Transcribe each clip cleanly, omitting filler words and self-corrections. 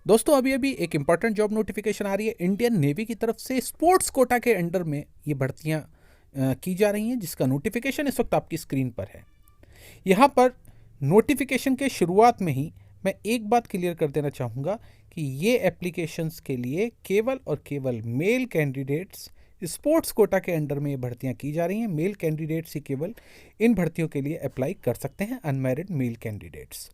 दोस्तों अभी अभी एक इम्पॉर्टेंट जॉब नोटिफिकेशन आ रही है इंडियन नेवी की तरफ से। स्पोर्ट्स कोटा के अंडर में ये भर्तियां की जा रही हैं, जिसका नोटिफिकेशन इस वक्त आपकी स्क्रीन पर है। यहाँ पर नोटिफिकेशन के शुरुआत में ही मैं एक बात क्लियर कर देना चाहूँगा कि ये एप्लीकेशंस के लिए केवल और केवल मेल कैंडिडेट्स, स्पोर्ट्स कोटा के अंडर में ये भर्तियां की जा रही हैं। मेल कैंडिडेट्स ही केवल इन भर्तियों के लिए अप्लाई कर सकते हैं, अनमैरिड मेल कैंडिडेट्स।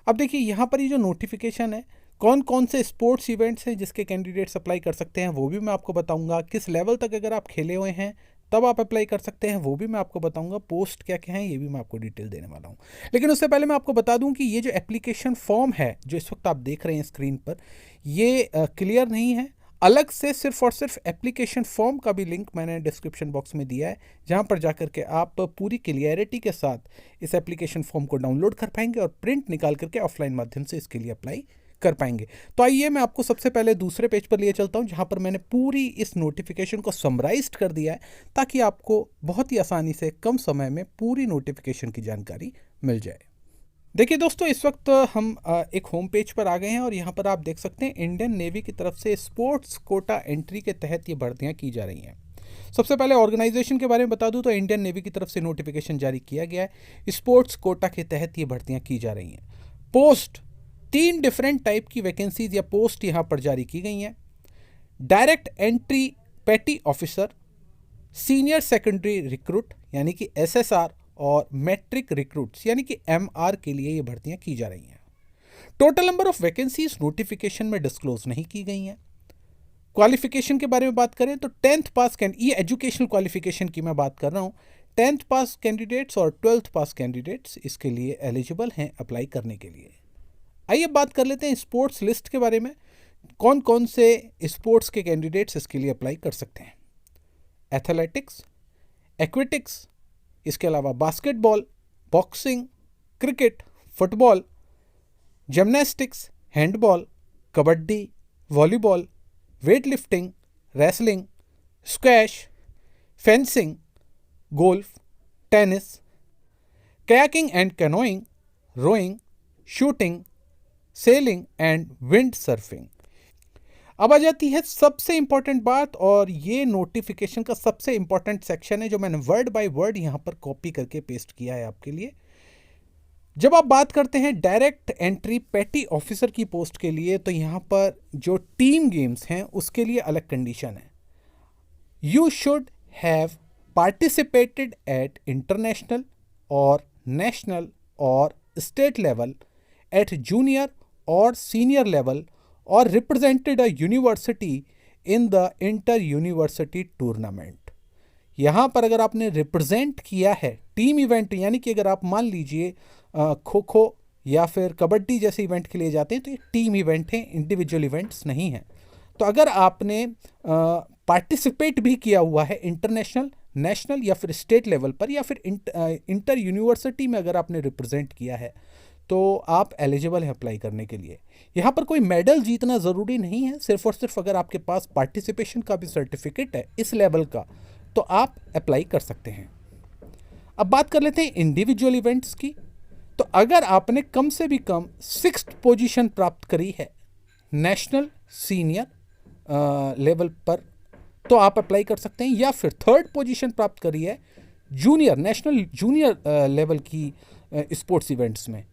अब देखिए यहाँ पर ये जो नोटिफिकेशन है, कौन कौन से स्पोर्ट्स इवेंट्स हैं जिसके कैंडिडेट्स अप्लाई कर सकते हैं वो भी मैं आपको बताऊंगा। किस लेवल तक अगर आप खेले हुए हैं तब आप अप्लाई कर सकते हैं वो भी मैं आपको बताऊंगा। पोस्ट क्या क्या है ये भी मैं आपको डिटेल देने वाला हूं। लेकिन उससे पहले मैं आपको बता दूं कि ये जो एप्लीकेशन फॉर्म है जो इस वक्त आप देख रहे हैं स्क्रीन पर, ये क्लियर नहीं है। अलग से सिर्फ और सिर्फ एप्लीकेशन फॉर्म का भी लिंक मैंने डिस्क्रिप्शन बॉक्स में दिया है, जहां पर जाकर के आप पूरी क्लियरिटी के साथ इस एप्लीकेशन फॉर्म को डाउनलोड कर पाएंगे और प्रिंट निकाल करके ऑफलाइन माध्यम से इसके लिए अप्लाई कर पाएंगे। तो आइए मैं आपको सबसे पहले दूसरे पेज पर लिए चलता हूं, जहां पर मैंने पूरी इस नोटिफिकेशन को समराइज्ड कर दिया है, ताकि आपको बहुत ही आसानी से कम समय में पूरी नोटिफिकेशन की जानकारी मिल जाए। देखिए दोस्तों, इस वक्त हम एक होम पेज पर आ गए हैं और यहाँ पर आप देख सकते हैं इंडियन नेवी की तरफ से स्पोर्ट्स कोटा एंट्री के तहत ये भर्तियाँ की जा रही हैं। सबसे पहले ऑर्गेनाइजेशन के बारे में बता दूं तो इंडियन नेवी की तरफ से नोटिफिकेशन जारी किया गया है। स्पोर्ट्स कोटा के तहत ये भर्तियाँ की जा रही हैं। पोस्ट, 3 डिफरेंट टाइप की वैकेंसीज या पोस्ट यहाँ पर जारी की गई हैं। डायरेक्ट एंट्री पेटी ऑफिसर, सीनियर सेकेंडरी रिक्रूट यानी कि SSR और मैट्रिक रिक्रूट्स यानी कि MR के लिए ये भर्तियां की जा रही हैं। Total number of vacancies notification में डिस्क्लोज नहीं की गई हैं। क्वालिफिकेशन के बारे में बात करें तो 10th पास ये एजुकेशनल क्वालिफिकेशन की मैं बात कर रहा हूँ। 10th पास कैंडिडेट्स और 12th पास कैंडिडेट्स इसके लिए एलिजिबल हैं अप्लाई करने के लिए। आइए बात कर लेते हैं स्पोर्ट्स लिस्ट के बारे में। कौन कौन से स्पोर्ट्स के कैंडिडेट्स इसके लिए अप्लाई कर सकते हैं। एथलेटिक्स, एक्वेटिक्स, इसके अलावा basketball, boxing, cricket, football, gymnastics, handball, kabaddi, volleyball, weight lifting, wrestling, squash, fencing, golf, tennis, kayaking and canoeing, rowing, shooting, sailing and wind surfing. अब आ जाती है सबसे इंपॉर्टेंट बात, और ये नोटिफिकेशन का सबसे इंपॉर्टेंट सेक्शन है जो मैंने वर्ड बाय वर्ड यहां पर कॉपी करके पेस्ट किया है आपके लिए। जब आप बात करते हैं डायरेक्ट एंट्री पेटी ऑफिसर की पोस्ट के लिए, तो यहां पर जो टीम गेम्स हैं उसके लिए अलग कंडीशन है। You should have participated at international और नेशनल और स्टेट लेवल, एट जूनियर और सीनियर लेवल, और represented a university in the inter university tournament. यहाँ पर अगर आपने रिप्रेजेंट किया है टीम इवेंट, यानी कि अगर आप मान लीजिए खो खो या फिर कबड्डी जैसे इवेंट के लिए जाते हैं तो ये टीम इवेंट हैं, इंडिविजुअल इवेंट्स नहीं हैं। तो अगर आपने पार्टिसिपेट भी किया हुआ है इंटरनेशनल, नेशनल या फिर स्टेट लेवल पर, या फिर इंटर यूनिवर्सिटी में अगर आपने रिप्रेजेंट किया है, तो आप एलिजिबल हैं अप्लाई करने के लिए। यहाँ पर कोई मेडल जीतना ज़रूरी नहीं है, सिर्फ और सिर्फ अगर आपके पास पार्टिसिपेशन का भी सर्टिफिकेट है इस लेवल का, तो आप अप्लाई कर सकते हैं। अब बात कर लेते हैं इंडिविजुअल इवेंट्स की। तो अगर आपने कम से भी कम 6th पोजीशन प्राप्त करी है नेशनल सीनियर लेवल पर, तो आप अप्लाई कर सकते हैं, या फिर 3rd पोजीशन प्राप्त करी है जूनियर, नेशनल जूनियर लेवल की स्पोर्ट्स इवेंट्स में,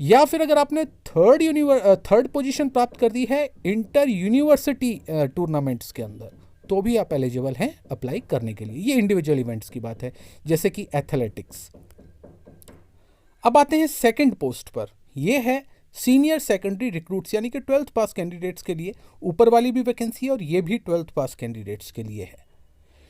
या फिर अगर आपने 3rd पोजीशन प्राप्त कर दी है इंटर यूनिवर्सिटी टूर्नामेंट्स के अंदर, तो भी आप एलिजिबल हैं अप्लाई करने के लिए। ये इंडिविजुअल इवेंट्स की बात है, जैसे कि एथलेटिक्स। अब आते हैं सेकंड पोस्ट पर। यह है सीनियर सेकेंडरी रिक्रूट्स, यानी कि 12th पास कैंडिडेट्स के लिए ऊपर वाली भी वैकेंसी है और ये भी 12th पास कैंडिडेट्स के लिए है।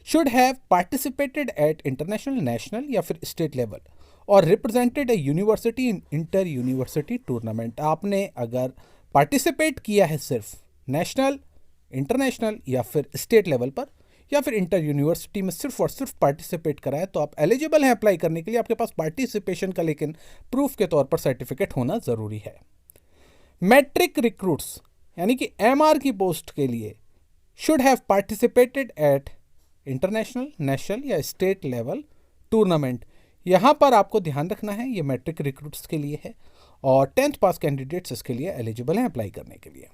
Should have participated at international, national या फिर स्टेट लेवल, और represented a university in inter university tournament. आपने अगर पार्टिसिपेट किया है सिर्फ नेशनल, इंटरनेशनल या फिर स्टेट लेवल पर, या फिर इंटर यूनिवर्सिटी में सिर्फ और सिर्फ पार्टिसिपेट करा है, तो आप एलिजिबल हैं अप्लाई करने के लिए। आपके पास पार्टिसिपेशन का लेकिन प्रूफ के तौर पर सर्टिफिकेट होना ज़रूरी है। मैट्रिक रिक्रूट्स यानी कि MR की पोस्ट के लिए should have participated at international, national या स्टेट लेवल टूर्नामेंट। यहाँ पर आपको ध्यान रखना है, ये मैट्रिक रिक्रूट्स के लिए है, और 10th पास कैंडिडेट्स इसके लिए एलिजिबल हैं अप्लाई करने के लिए।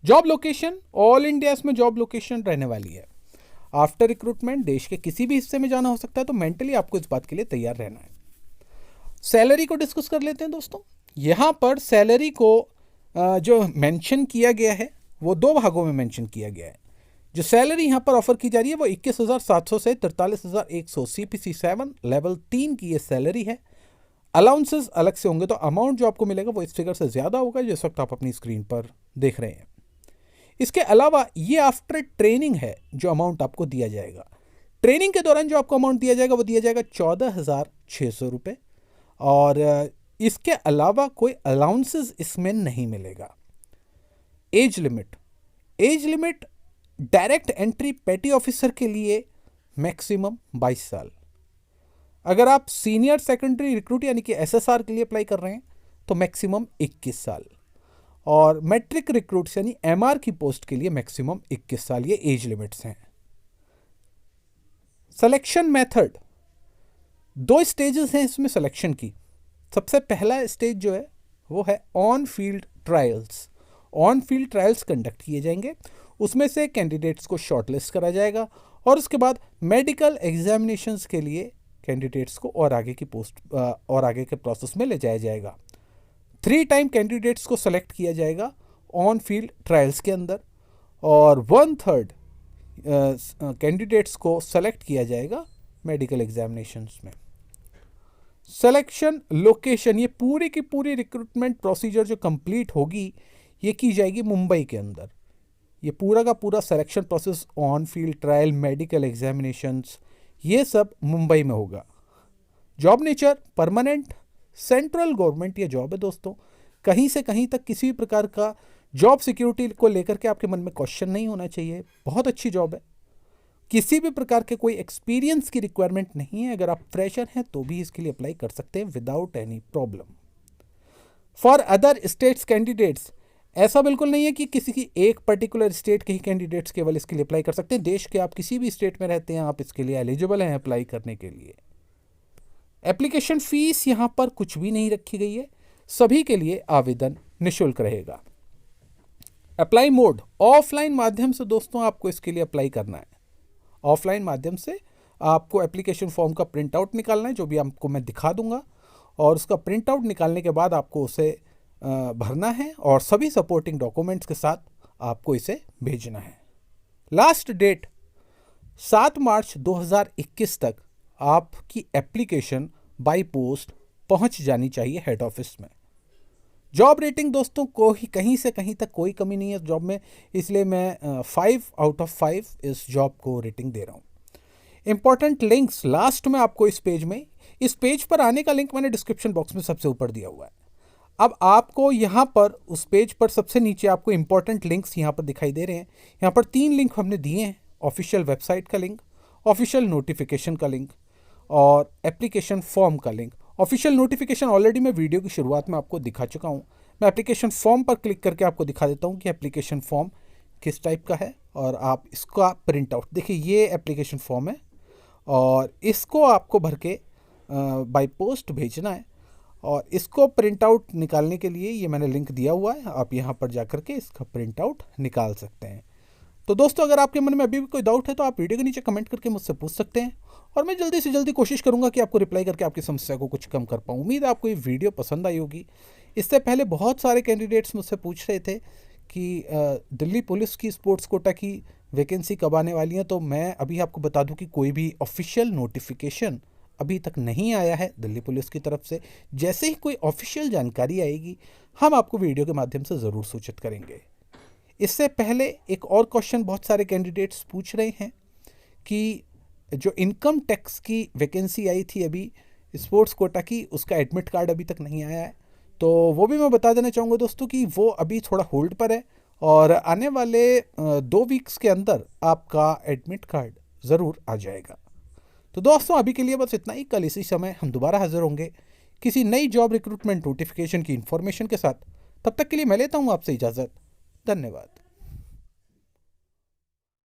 जॉब लोकेशन, ऑल इंडिया इसमें जॉब लोकेशन रहने वाली है। आफ्टर रिक्रूटमेंट देश के किसी भी हिस्से में जाना हो सकता है, तो मेंटली आपको इस बात के लिए तैयार रहना है। सैलरी को डिस्कस कर लेते हैं दोस्तों। यहाँ पर सैलरी को जो मेंशन किया गया है वो 2 भागों में मेंशन किया गया है। जो सैलरी यहाँ पर ऑफर की जा रही है वो 21,700 से 43,100 CPC 7 लेवल 3 की ये सैलरी है। अलाउंसेस अलग से होंगे, तो अमाउंट जो आपको मिलेगा वो इस फिगर से ज़्यादा होगा जिस वक्त आप अपनी स्क्रीन पर देख रहे हैं। इसके अलावा ये आफ्टर ट्रेनिंग है जो अमाउंट आपको दिया जाएगा। ट्रेनिंग के दौरान जो आपको अमाउंट दिया जाएगा वो दिया जाएगा 14,600 रुपये, और इसके अलावा कोई अलाउंसेस इसमें नहीं मिलेगा। एज लिमिट डायरेक्ट एंट्री पेटी ऑफिसर के लिए मैक्सिमम 22 साल। अगर आप सीनियर सेकेंडरी रिक्रूट यानी कि SSR के लिए अप्लाई कर रहे हैं तो मैक्सिमम 21 साल, और मैट्रिक रिक्रूट्स यानी MR की पोस्ट के लिए मैक्सिमम 21 साल। ये एज लिमिट्स हैं। सिलेक्शन मेथड, 2 स्टेजेस हैं इसमें सिलेक्शन की। सबसे पहला स्टेज जो है वो है on field trials. On field trials conduct किए जाएंगे, उसमें से कैंडिडेट्स को शॉर्टलिस्ट करा जाएगा, और उसके बाद मेडिकल एग्जामिनेशंस के लिए कैंडिडेट्स को और आगे की और आगे के प्रोसेस में ले जाया जाएगा। 3 टाइम कैंडिडेट्स को सेलेक्ट किया जाएगा ऑन फील्ड ट्रायल्स के अंदर, और 1/3 कैंडिडेट्स को सेलेक्ट किया जाएगा मेडिकल एग्जामिनेशंस में। सिलेक्शन लोकेशन, ये पूरी की पूरी रिक्रूटमेंट प्रोसीजर जो कंप्लीट होगी ये की जाएगी मुंबई के अंदर। ये पूरा का पूरा selection process, on field trial, medical examinations, ये सब मुंबई में होगा। Job nature permanent central government ये जॉब है दोस्तों। कहीं से कहीं तक किसी भी प्रकार का जॉब सिक्योरिटी को लेकर के आपके मन में क्वेश्चन नहीं होना चाहिए। बहुत अच्छी जॉब है, किसी भी प्रकार के कोई एक्सपीरियंस की रिक्वायरमेंट नहीं है। अगर आप फ्रेशर हैं तो भी इसके लिए अप्लाई कर सकते हैं without any problem. For other states candidates, ऐसा बिल्कुल नहीं है कि किसी की एक पर्टिकुलर स्टेट के ही कैंडिडेट्स केवल इसके लिए अप्लाई कर सकते हैं। देश के आप किसी भी स्टेट में रहते हैं, आप इसके लिए एलिजिबल हैं अप्लाई करने के लिए। एप्लीकेशन फीस यहाँ पर कुछ भी नहीं रखी गई है, सभी के लिए आवेदन निःशुल्क रहेगा। अप्लाई मोड, ऑफलाइन माध्यम से दोस्तों आपको इसके लिए अप्लाई करना है। ऑफलाइन माध्यम से आपको एप्लीकेशन फॉर्म का प्रिंट आउट निकालना है, जो भी आपको मैं दिखा दूंगा, और उसका प्रिंट आउट निकालने के बाद आपको उसे भरना है, और सभी सपोर्टिंग डॉक्यूमेंट्स के साथ आपको इसे भेजना है। लास्ट डेट 7 मार्च 2021 तक आपकी एप्लीकेशन बाय पोस्ट पहुंच जानी चाहिए हेड ऑफिस में। जॉब रेटिंग दोस्तों को ही कहीं से कहीं तक कोई कमी नहीं है जॉब में, इसलिए मैं 5 आउट ऑफ 5 इस जॉब को रेटिंग दे रहा हूँ। इंपॉर्टेंट लिंक्स लास्ट में आपको इस पेज पर आने का लिंक मैंने डिस्क्रिप्शन बॉक्स में सबसे ऊपर दिया हुआ है। अब आपको यहाँ पर उस पेज पर सबसे नीचे आपको इंपॉर्टेंट लिंक्स यहाँ पर दिखाई दे रहे हैं। यहाँ पर 3 लिंक हमने दिए हैं, ऑफिशियल वेबसाइट का लिंक, ऑफिशियल नोटिफिकेशन का लिंक, और एप्लीकेशन फॉर्म का लिंक। ऑफिशियल नोटिफिकेशन ऑलरेडी मैं वीडियो की शुरुआत में आपको दिखा चुका हूँ। मैं एप्लीकेशन फॉर्म पर क्लिक करके आपको दिखा देता हूँ कि एप्लीकेशन फॉर्म किस टाइप का है, और आप इसका प्रिंट आउट देखिए। ये एप्लीकेशन फॉर्म है, और इसको आपको भर के बाय पोस्ट भेजना है, और इसको प्रिंट आउट निकालने के लिए ये मैंने लिंक दिया हुआ है, आप यहाँ पर जाकर के इसका प्रिंट आउट निकाल सकते हैं। तो दोस्तों, अगर आपके मन में अभी भी कोई डाउट है तो आप वीडियो के नीचे कमेंट करके मुझसे पूछ सकते हैं, और मैं जल्दी से जल्दी कोशिश करूंगा कि आपको रिप्लाई करके आपकी समस्या को कुछ कम कर पाऊँ। उम्मीद है आपको ये वीडियो पसंद आई होगी। इससे पहले बहुत सारे कैंडिडेट्स मुझसे पूछ रहे थे कि दिल्ली पुलिस की स्पोर्ट्स कोटा की वैकेंसी कब आने वाली है, तो मैं अभी आपको बता दूं कि कोई भी ऑफिशियल नोटिफिकेशन अभी तक नहीं आया है दिल्ली पुलिस की तरफ से। जैसे ही कोई ऑफिशियल जानकारी आएगी हम आपको वीडियो के माध्यम से ज़रूर सूचित करेंगे। इससे पहले एक और क्वेश्चन बहुत सारे कैंडिडेट्स पूछ रहे हैं कि जो इनकम टैक्स की वैकेंसी आई थी अभी स्पोर्ट्स कोटा की, उसका एडमिट कार्ड अभी तक नहीं आया है। तो वो भी मैं बता देना चाहूँगा दोस्तों कि वो अभी थोड़ा होल्ड पर है, और आने वाले 2 वीक्स के अंदर आपका एडमिट कार्ड ज़रूर आ जाएगा। तो दोस्तों, अभी के लिए बस इतना ही। कल इसी समय हम दोबारा हाजिर होंगे किसी नई जॉब रिक्रूटमेंट नोटिफिकेशन की इन्फॉर्मेशन के साथ। तब तक के लिए मैं लेता हूँ आपसे इजाज़त। धन्यवाद।